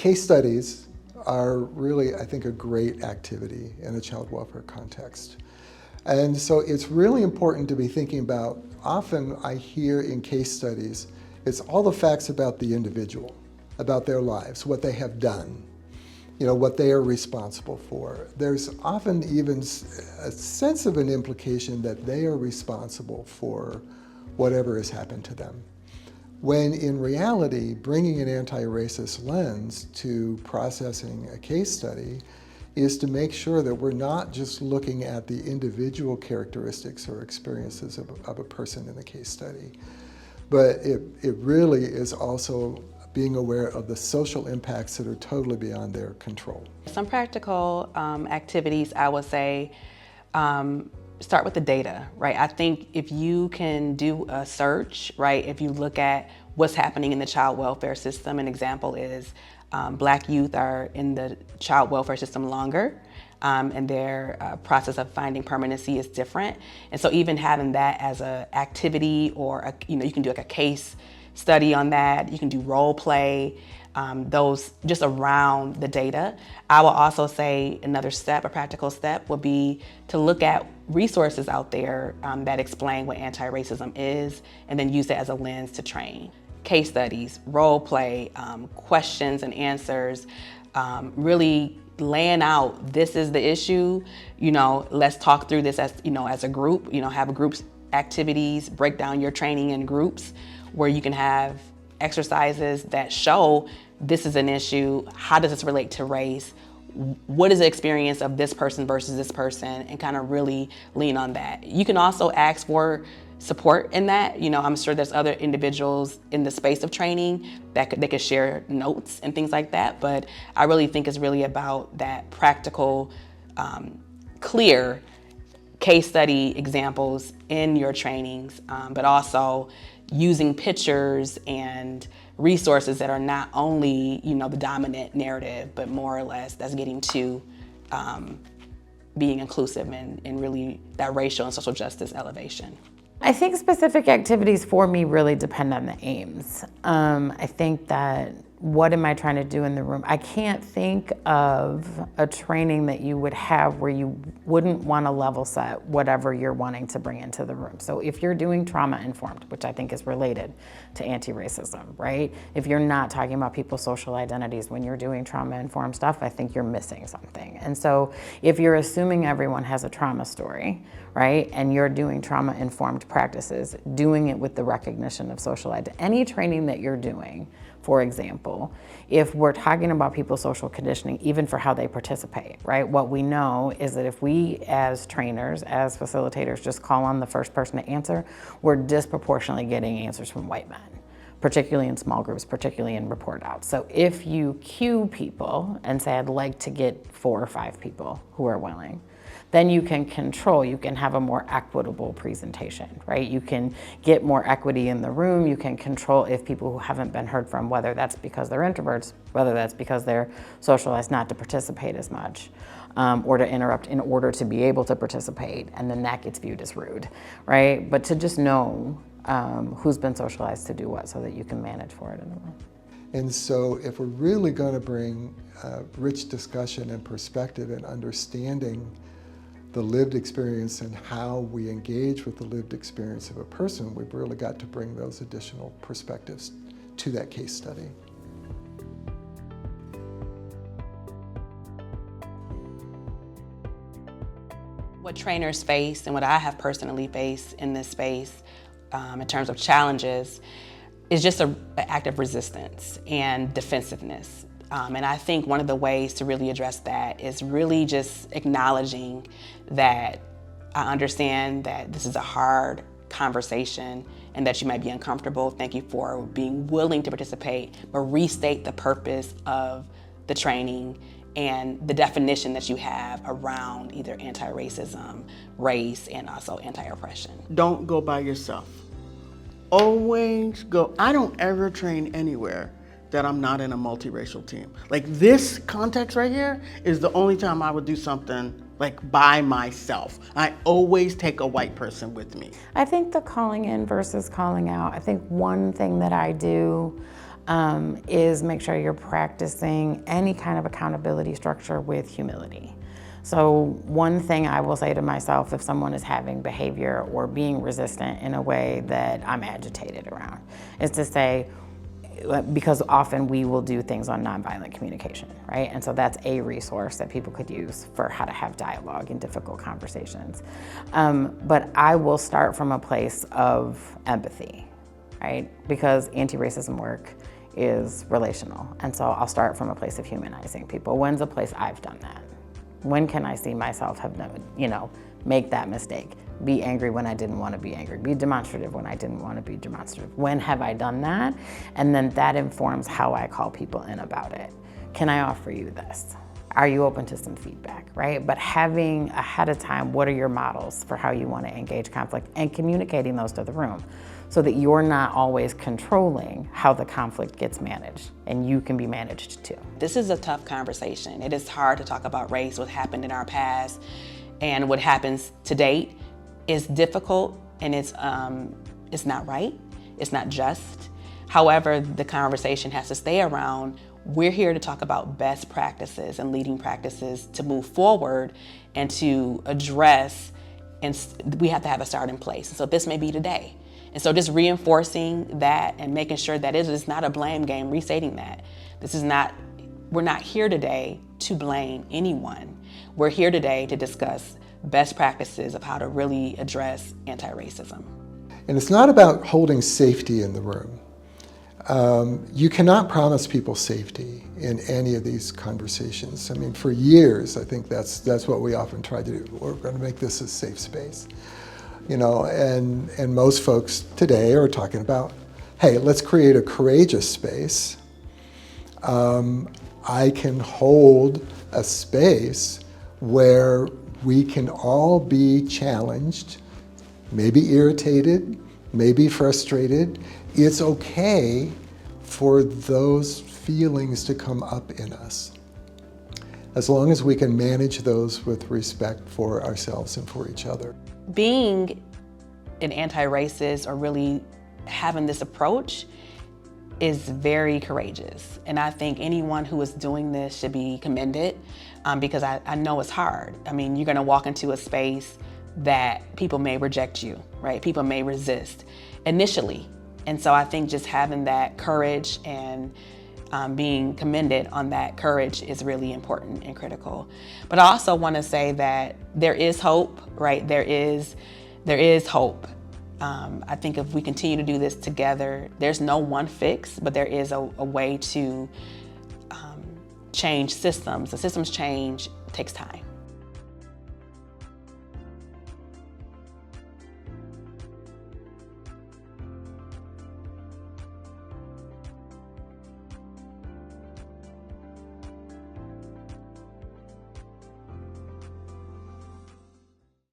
case studies are really, I think, a great activity in a child welfare context. And so it's really important to be thinking about, often I hear in case studies, it's all the facts about the individual, about their lives, what they have done, what they are responsible for. There's often even a sense of an implication that they are responsible for whatever has happened to them. When in reality, bringing an anti-racist lens to processing a case study is to make sure that we're not just looking at the individual characteristics or experiences of a person in the case study, but it really is also being aware of the social impacts that are totally beyond their control. Some practical activities, I would say, start with the data, right? I think if you can do a search, right, if you look at what's happening in the child welfare system, an example is Black youth are in the child welfare system longer, and their process of finding permanency is different. And so even having that as an activity, or you can do like a case study on that, you can do role play, those just around the data. I will also say another step, a practical step, would be to look at resources out there that explain what anti-racism is, and then use that as a lens to train. Case studies, role play, questions and answers, really laying out, this is the issue, let's talk through this as a group, have groups activities, break down your training in groups where you can have exercises that show this is an issue, how does this relate to race, what is the experience of this person versus this person, and kind of really lean on that. You can also ask for support in that. I'm sure there's other individuals in the space of training that they could share notes and things like that, but I really think it's really about that practical, clear case study examples in your trainings, but also using pictures and resources that are not only, the dominant narrative, but more or less that's getting to being inclusive and really that racial and social justice elevation. I think specific activities for me really depend on the aims. I think that what am I trying to do in the room? I can't think of a training that you would have where you wouldn't want to level set whatever you're wanting to bring into the room. So if you're doing trauma-informed, which I think is related to anti-racism, right? If you're not talking about people's social identities when you're doing trauma-informed stuff, I think you're missing something. And so if you're assuming everyone has a trauma story, right, and you're doing trauma-informed practices, doing it with the recognition of social identity, any training that you're doing, for example, if we're talking about people's social conditioning, even for how they participate, right? What we know is that if we as trainers, as facilitators, just call on the first person to answer, we're disproportionately getting answers from white men, particularly in small groups, particularly in report outs. So if you cue people and say, I'd like to get 4 or 5 people who are willing, then you can control, you can have a more equitable presentation, right? You can get more equity in the room, you can control if people who haven't been heard from, whether that's because they're introverts, whether that's because they're socialized not to participate as much, or to interrupt in order to be able to participate, and then that gets viewed as rude, right? But to just know who's been socialized to do what so that you can manage for it in the room. And so if we're really going to bring rich discussion and perspective and understanding the lived experience and how we engage with the lived experience of a person, we've really got to bring those additional perspectives to that case study. What trainers face and what I have personally faced in this space in terms of challenges is just an act of resistance and defensiveness. And I think one of the ways to really address that is really just acknowledging that I understand that this is a hard conversation and that you might be uncomfortable. Thank you for being willing to participate, but restate the purpose of the training and the definition that you have around either anti-racism, race, and also anti-oppression. Don't go by yourself. Always go. I don't ever train anywhere that I'm not in a multiracial team. Like this context right here is the only time I would do something like by myself. I always take a white person with me. I think the calling in versus calling out, I think one thing that I do is make sure you're practicing any kind of accountability structure with humility. So one thing I will say to myself if someone is having behavior or being resistant in a way that I'm agitated around is to say, because often we will do things on nonviolent communication, right? And so that's a resource that people could use for how to have dialogue in difficult conversations. But I will start from a place of empathy, right? Because anti-racism work is relational. And so I'll start from a place of humanizing people. When's a place I've done that? When can I see myself have, make that mistake? Be angry when I didn't want to be angry. Be demonstrative when I didn't want to be demonstrative. When have I done that? And then that informs how I call people in about it. Can I offer you this? Are you open to some feedback, right? But having ahead of time, what are your models for how you want to engage conflict and communicating those to the room so that you're not always controlling how the conflict gets managed and you can be managed too. This is a tough conversation. It is hard to talk about race, what happened in our past and what happens to date is difficult and it's not right, it's not just. However, the conversation has to stay around. We're here to talk about best practices and leading practices to move forward and to address, and we have to have a starting place. And so this may be today. And so just reinforcing that and making sure that it is not a blame game, restating that. We're not here today to blame anyone. We're here today to discuss best practices of how to really address anti-racism. And it's not about holding safety in the room. You cannot promise people safety in any of these conversations. I mean, for years, I think that's what we often try to do. We're going to make this a safe space. And most folks today are talking about, hey, let's create a courageous space. I can hold a space where we can all be challenged, maybe irritated, maybe frustrated. It's okay for those feelings to come up in us, as long as we can manage those with respect for ourselves and for each other. Being an anti-racist or really having this approach is very courageous. And I think anyone who is doing this should be commended because I know it's hard. I mean, you're gonna walk into a space that people may reject you, right? People may resist initially. And so I think just having that courage and being commended on that courage is really important and critical. But I also want to say that there is hope, right? There is hope. I think if we continue to do this together, there's no one fix, but there is a way to change systems. The systems change takes time.